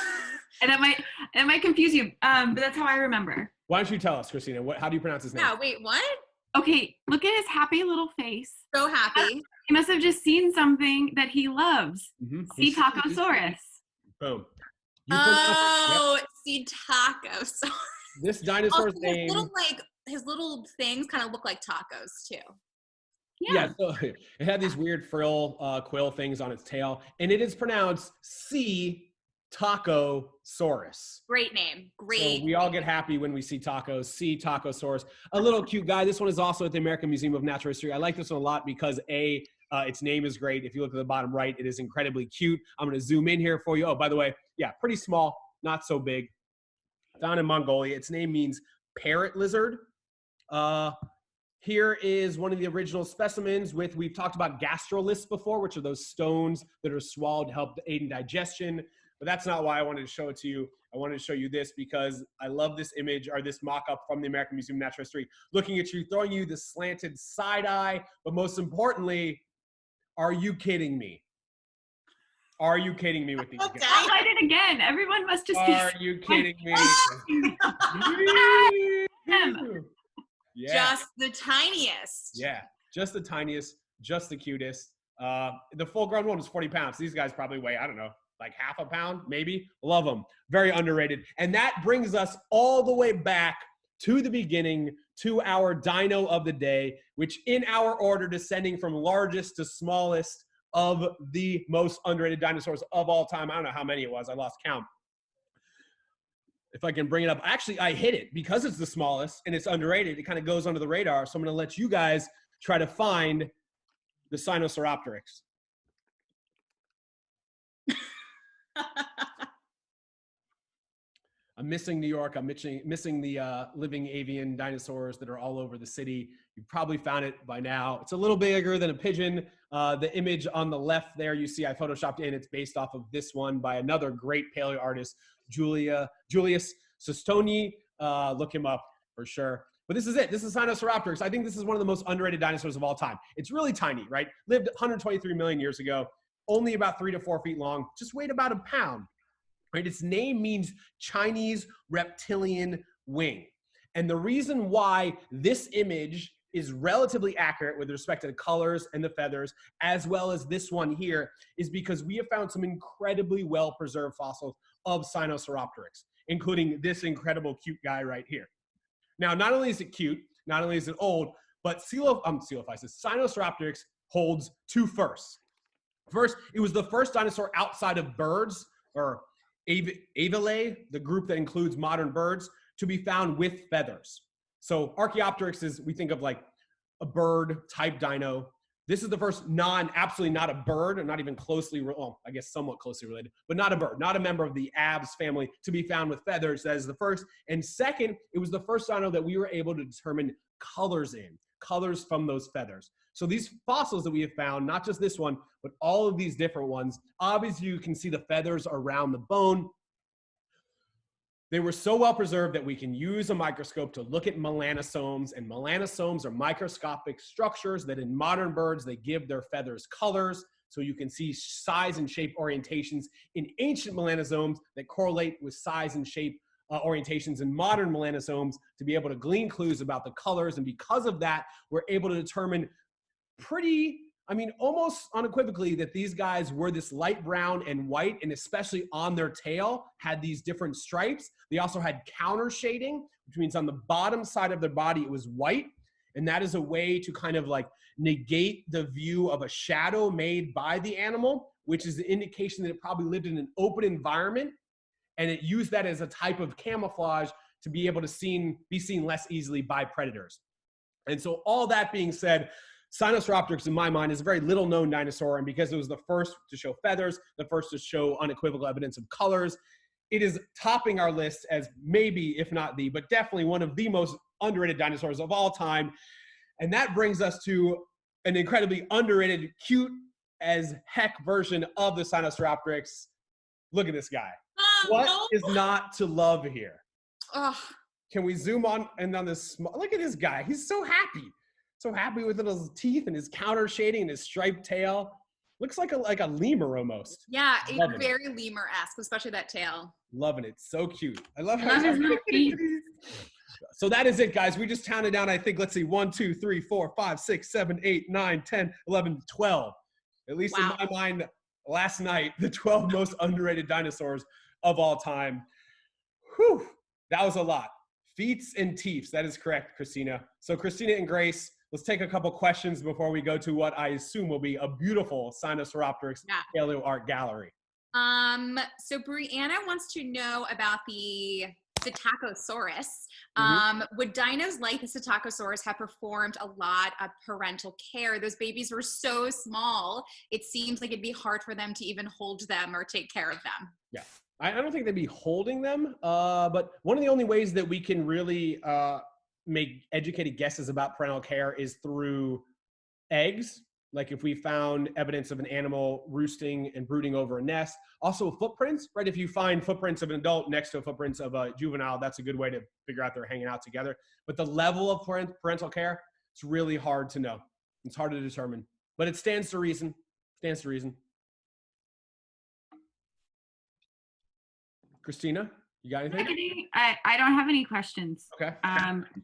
And that might confuse you, but that's how I remember. Why don't you tell us, Christina? How do you pronounce his name? Yeah, wait, what? Okay, look at his happy little face. So happy. He must have just seen something that he loves. Mm-hmm. Styracosaurus. Boom. Oh, Styracosaurus. This dinosaur's name. His little things kind of look like tacos too. Yeah, so it had these weird frill quill things on its tail, and it is pronounced Styracosaurus. Great name. Great. So we all get happy when we see tacos. Styracosaurus. A little cute guy. This one is also at the American Museum of Natural History. I like this one a lot because its name is great. If you look at the bottom right, it is incredibly cute. I'm going to zoom in here for you. Oh, by the way, yeah, pretty small, not so big. Found in Mongolia. Its name means parrot lizard. Here is one of the original specimens we've talked about gastroliths before, which are those stones that are swallowed to help aid in digestion. But that's not why I wanted to show it to you. I wanted to show you this because I love this image or this mock-up from the American Museum of Natural History, looking at you, throwing you the slanted side eye. But most importantly, are you kidding me? Are you kidding me with these guys? I'll hide it again. Everyone must just be. Are you kidding me? Yeah. Just the tiniest. Yeah, just the tiniest, just the cutest. The full-grown one was 40 pounds. These guys probably weigh, I don't know, like half a pound, maybe. Love them. Very underrated. And that brings us all the way back to the beginning, to our dino of the day, which in our order, descending from largest to smallest of the most underrated dinosaurs of all time. I don't know how many it was. I lost count. If I can bring it up. Actually, I hit it because it's the smallest and it's underrated. It kind of goes under the radar. So I'm going to let you guys try to find the Sinosauropteryx. I'm missing New York. I'm missing the living avian dinosaurs that are all over the city. You've probably found it by now. It's a little bigger than a pigeon. The image on the left there, you see I photoshopped in. It's based off of this one by another great paleo artist, Julius Sestoni. Look him up for sure. But this is it. This is Sinosauropteryx. I think this is one of the most underrated dinosaurs of all time. It's really tiny, right? Lived 123 million years ago, only about 3 to 4 feet long, just weighed about a pound. Right? Its name means Chinese reptilian wing. And the reason why this image is relatively accurate with respect to the colors and the feathers, as well as this one here, is because we have found some incredibly well-preserved fossils of Sinosauropteryx, including this incredible cute guy right here. Now, not only is it cute, not only is it old, but Sinosauropteryx holds two firsts. First, it was the first dinosaur outside of birds, or Avilae, the group that includes modern birds, to be found with feathers. So Archaeopteryx is, we think of like a bird type dino. This is the first absolutely not a bird, and not even closely, well, I guess somewhat closely related, but not a bird, not a member of the abs family to be found with feathers. That is the first. And second, it was the first dino that we were able to determine colors from those feathers. So these fossils that we have found, not just this one, but all of these different ones, obviously you can see the feathers around the bone. They were so well preserved that we can use a microscope to look at melanosomes, and melanosomes are microscopic structures that in modern birds, they give their feathers colors. So you can see size and shape orientations in ancient melanosomes that correlate with size and shape orientations in modern melanosomes to be able to glean clues about the colors. And because of that, we're able to determine almost unequivocally that these guys were this light brown and white, and especially on their tail had these different stripes. They also had counter shading, which means on the bottom side of their body, it was white. And that is a way to kind of like negate the view of a shadow made by the animal, which is an indication that it probably lived in an open environment. And it used that as a type of camouflage to be able to be seen less easily by predators. And so all that being said, Sinosauropteryx, in my mind, is a very little known dinosaur, and because it was the first to show feathers, the first to show unequivocal evidence of colors, it is topping our list as maybe, if not but definitely one of the most underrated dinosaurs of all time. And that brings us to an incredibly underrated, cute as heck version of the Sinosauropteryx. Look at this guy. What is not to love here? Can we zoom on and on this? Look at this guy. He's so happy. So happy with his teeth and his counter shading and his striped tail. Looks like a lemur almost. Yeah, very lemur-esque, especially that tail. Loving it. So cute. I love how he's like, so that is it, guys. We just counted down, I think, let's see, 1, 2, 3, 4, 5, 6, 7, 8, 9, 10, 11, 12. At least in my mind, last night, the 12 most underrated dinosaurs of all time. Whew, that was a lot. Feets and teeths. That is correct, Christina. So Christina and Grace, let's take a couple questions before we go to what I assume will be a beautiful Sinosauropteryx paleo art gallery. So Brianna wants to know about the Styracosaurus. Would dinos like the Styracosaurus have performed a lot of parental care? Those babies were so small, it seems like it'd be hard for them to even hold them or take care of them. Yeah, I don't think they'd be holding them, but one of the only ways that we can really make educated guesses about parental care is through eggs. Like if we found evidence of an animal roosting and brooding over a nest. Also footprints, right? If you find footprints of an adult next to footprints of a juvenile, that's a good way to figure out they're hanging out together. But the level of parental care, it's really hard to know. It's hard to determine, but it stands to reason. Christina, you got anything? I don't have any questions. Okay.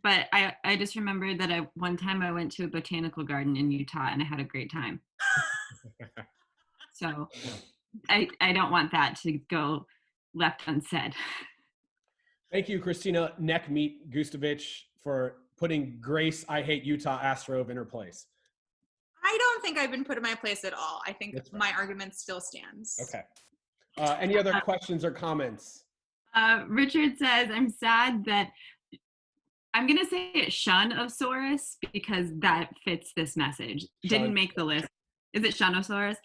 But I just remembered that one time I went to a botanical garden in Utah and I had a great time. So I don't want that to go left unsaid. Thank you, Christina Neckmeat Gustovich, for putting Grace I Hate Utah Astrove in her place. I don't think I've been put in my place at all. I think my argument still stands. Okay. Any other questions or comments? Richard says, I'm sad that I'm going to say it's Shunosaurus because that fits this message. Didn't make the list. Is it Shunosaurus?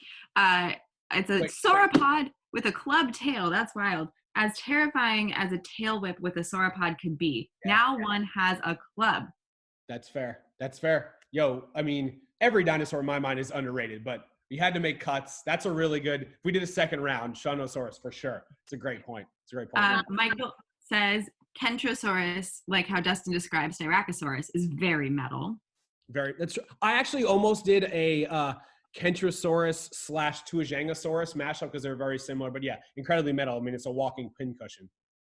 It's a sauropod with a club tail. That's wild. As terrifying as a tail whip with a sauropod could be. Now one has a club. That's fair. Yo, I mean, every dinosaur in my mind is underrated, but you had to make cuts. That's a really good, if we did a second round, Shunosaurus for sure. It's a great point. Michael says Kentrosaurus, like how Dustin describes Styracosaurus, is very metal. That's true. I actually almost did a Kentrosaurus / Tuajangosaurus mashup because they're very similar, but yeah, incredibly metal. I mean, it's a walking pincushion.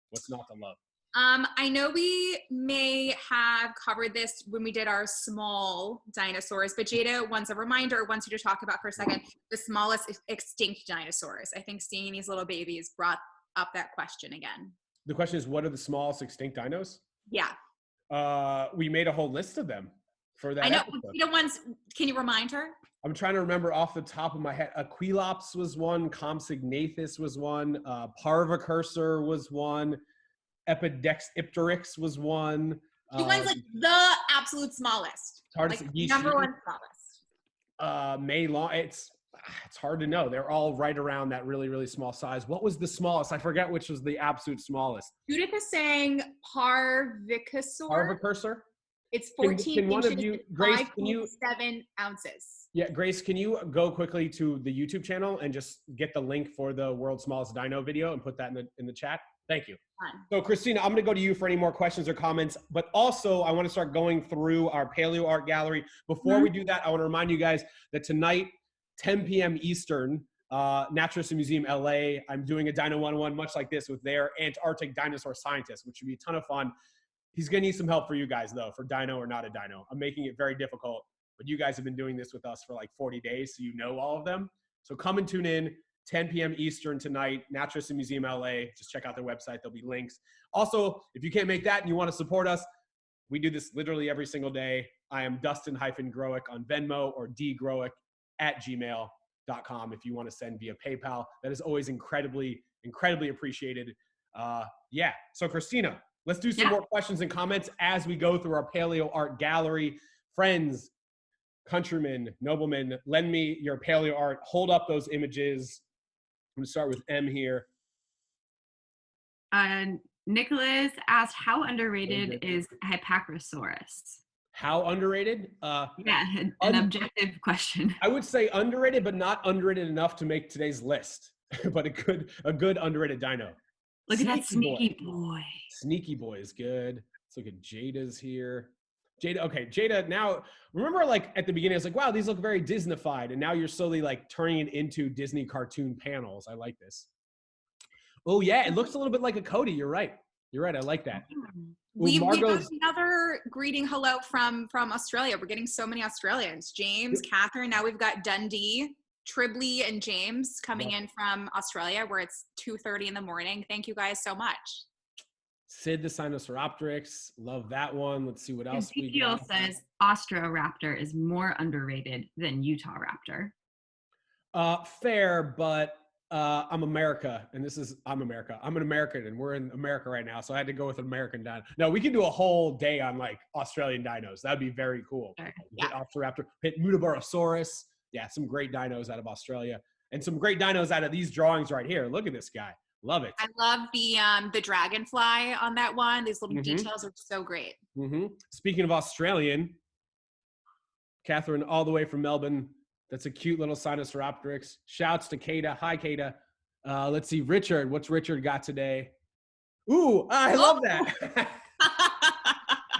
What's not to love? I know we may have covered this when we did our small dinosaurs, but Jada wants a reminder, wants you to talk about for a second, the smallest extinct dinosaurs. I think seeing these little babies brought up that question again. The question is, what are the smallest extinct dinos? Yeah. We made a whole list of them for that. I know. You know, ones, can you remind her? I'm trying to remember off the top of my head. Coelophysis was one, Compsognathus was one, Parvicursor was one, Epidexipteryx was one. The one's like the absolute smallest. Like number one smallest. May long. It's hard to know. They're all right around that really, really small size. What was the smallest? I forget which was the absolute smallest. Judith is saying Parvicosaur. Parvicursor? It's 14 can one inches of you, and Grace, 5.7 ounces. Yeah, Grace, can you go quickly to the YouTube channel and just get the link for the world's smallest dino video and put that in the chat? Thank you. So Christina, I'm gonna go to you for any more questions or comments, but also I wanna start going through our paleo art gallery. Before we do that, I wanna remind you guys that tonight, 10 p.m. Eastern, Naturalist Museum LA, I'm doing a Dino 101 much like this with their Antarctic dinosaur scientist, which should be a ton of fun. He's gonna need some help for you guys though, for dino or not a dino. I'm making it very difficult, but you guys have been doing this with us for like 40 days, so you know all of them. So come and tune in, 10 p.m. Eastern tonight, Naturalist Museum LA. Just check out their website, there'll be links. Also, if you can't make that and you wanna support us, we do this literally every single day. I am Dustin-Growick on Venmo or dgrowick@gmail.com if you wanna send via PayPal. That is always incredibly, incredibly appreciated. Yeah, so Christina, let's do some more questions and comments as we go through our paleo art gallery. Friends, countrymen, noblemen, lend me your paleo art. Hold up those images. I'm gonna start with M here. Nicholas asked, how underrated is Hypacrosaurus? How underrated? Yeah, an objective question. I would say underrated, but not underrated enough to make today's list. But a good underrated dino. Look at that sneaky boy. Sneaky boy is good. Let's look at Jada's here. Jada, okay, Jada, now, remember like at the beginning, I was like, wow, these look very Disneyfied, and now you're slowly like turning it into Disney cartoon panels. I like this. Oh yeah, it looks a little bit like a Cody. You're right. You're right, I like that. We got another greeting hello from Australia. We're getting so many Australians. James, Catherine, now we've got Dundee, Tribley, and James coming in from Australia where it's 2:30 in the morning. Thank you guys so much. Sid the Sinosauropteryx, love that one. Let's see what else we got. Ezekiel says Austroraptor is more underrated than Utahraptor. Fair, but I'm America, and I'm America. I'm an American, and we're in America right now, so I had to go with an American dino. No, we can do a whole day on like Australian dinos. That'd be very cool. Sure. Yeah. Utahraptor, hit Mutaborosaurus. Yeah, some great dinos out of Australia, and some great dinos out of these drawings right here. Look at this guy. Love it. I love the dragonfly on that one. These little details are so great. Speaking of Australian, Catherine, all the way from Melbourne. That's a cute little Sinosauropteryx. Shouts to Kata. Hi, Kata. Let's see, Richard. What's Richard got today? Ooh, I love that.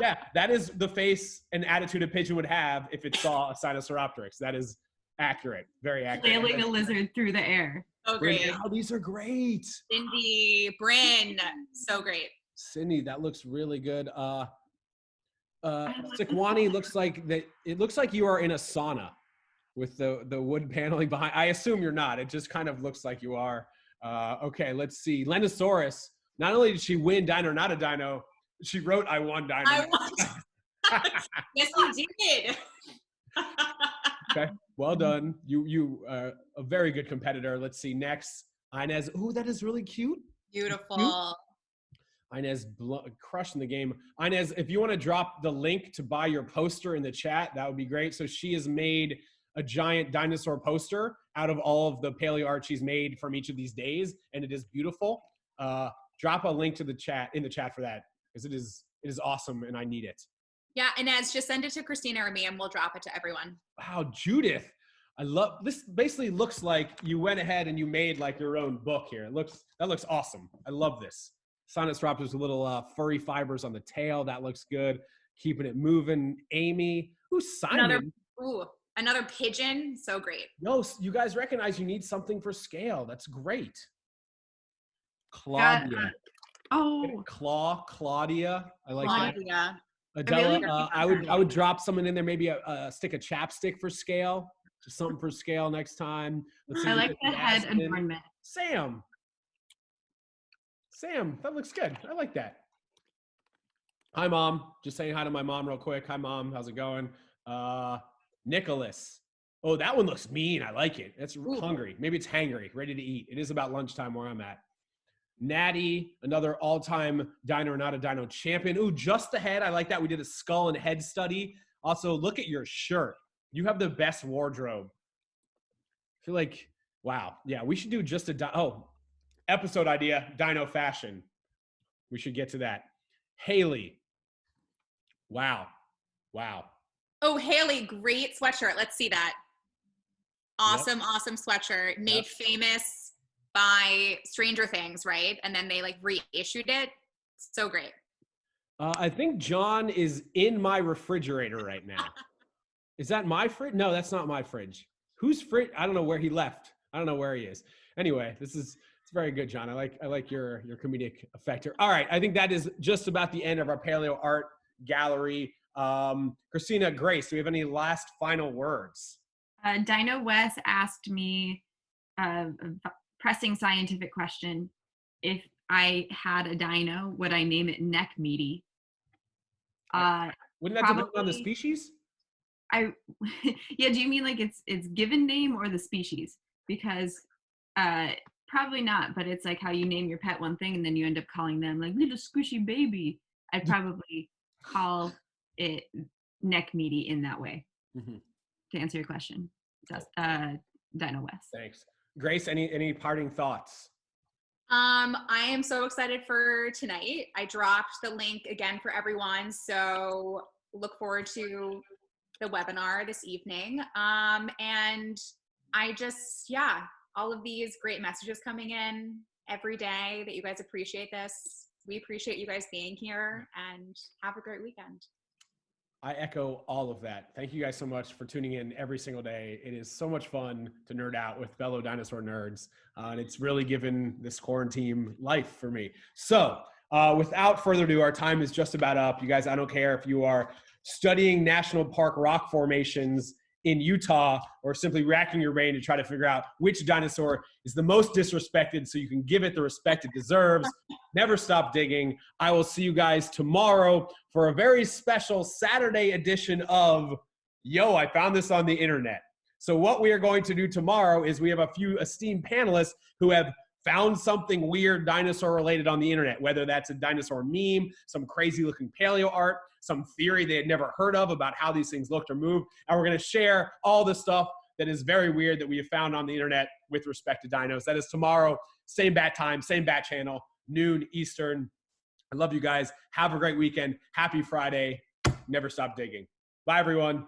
Yeah, that is the face and attitude a pigeon would have if it saw a Sinosauropteryx. That is accurate. Very accurate. Flailing a lizard through the air. So great. Oh, these are great. Cindy, Bryn, so great. Cindy, that looks really good. Sikwani looks like that. It looks like you are in a sauna with the wood paneling behind. I assume you're not. It just kind of looks like you are. Okay, let's see. Dinosaurus. Not only did she win Dino or Not a Dino, she wrote "I won Dino." I won. Yes, you did. Okay, well done. You are a very good competitor. Let's see next. Inez. Ooh, that is really cute. Beautiful. Cute. Inez crushing the game. Inez, if you want to drop the link to buy your poster in the chat, that would be great. So she has made a giant dinosaur poster out of all of the paleo art she's made from each of these days, and it is beautiful. Drop a link to the chat in the chat for that, because it is awesome and I need it. Yeah, Inez, just send it to Christina or me and we'll drop it to everyone. Wow, Judith. I love this. Basically looks like you went ahead and you made like your own book here. That looks awesome. I love this. Sinosauropteryx with little furry fibers on the tail. That looks good. Keeping it moving. Amy. Who's Simon? Another pigeon. So great. No, you guys recognize you need something for scale. That's great. Claudia. Claudia. I like that. Adela, I would drop someone in there, maybe a stick of chapstick for scale. Just something for scale next time. Let's see. I like the head adornment. Sam, that looks good. I like that. Hi, Mom. Just saying hi to my mom real quick. Hi, Mom. How's it going? Nicholas. Oh, that one looks mean. I like it. It's hungry. Maybe it's hangry, ready to eat. It is about lunchtime where I'm at. Natty, another all-time Dino or Not a Dino champion. Ooh, just the head. I like that. We did a skull and head study. Also, look at your shirt. You have the best wardrobe. I feel like, wow. Yeah, we should do just episode idea, dino fashion. We should get to that. Haley. Wow. Oh, Haley, great sweatshirt. Let's see that. Awesome sweatshirt. Made famous by Stranger Things, right? And then they like reissued it. So great. I think John is in my refrigerator right now. Is that my fridge? No, that's not my fridge. Whose fridge? I don't know where he left. I don't know where he is. Anyway, it's very good, John. I like your comedic effect here. All right, I think that is just about the end of our paleo art gallery. Christina, Grace, do we have any last final words? Dino West asked me a pressing scientific question. If I had a dino, would I name it Neck Meaty? Wouldn't that depend on the species? Yeah, do you mean like its given name or the species? Because probably not, but it's like how you name your pet one thing and then you end up calling them like little squishy baby. I'd probably call it Neck Meaty in that way. To answer your question. That's Dino West. Thanks. Grace, any parting thoughts? I am so excited for tonight. I dropped the link again for everyone, so look forward to the webinar this evening. And I just, all of these great messages coming in every day that you guys appreciate this. We appreciate you guys being here, and have a great weekend. I echo all of that. Thank you guys so much for tuning in every single day. It is so much fun to nerd out with fellow dinosaur nerds. And it's really given this quarantine life for me. So without further ado, our time is just about up. You guys, I don't care if you are studying national park rock formations in Utah or simply racking your brain to try to figure out which dinosaur is the most disrespected so you can give it the respect it deserves. Never stop digging. I will see you guys tomorrow for a very special Saturday edition of Yo, I found this on the internet. So what we are going to do tomorrow is we have a few esteemed panelists who have found something weird dinosaur related on the internet, whether that's a dinosaur meme, some crazy looking paleo art, some theory they had never heard of about how these things looked or moved. And we're going to share all the stuff that is very weird that we have found on the internet with respect to dinos. That is tomorrow, same bat time, same bat channel, noon Eastern. I love you guys. Have a great weekend. Happy Friday. Never stop digging. Bye, everyone.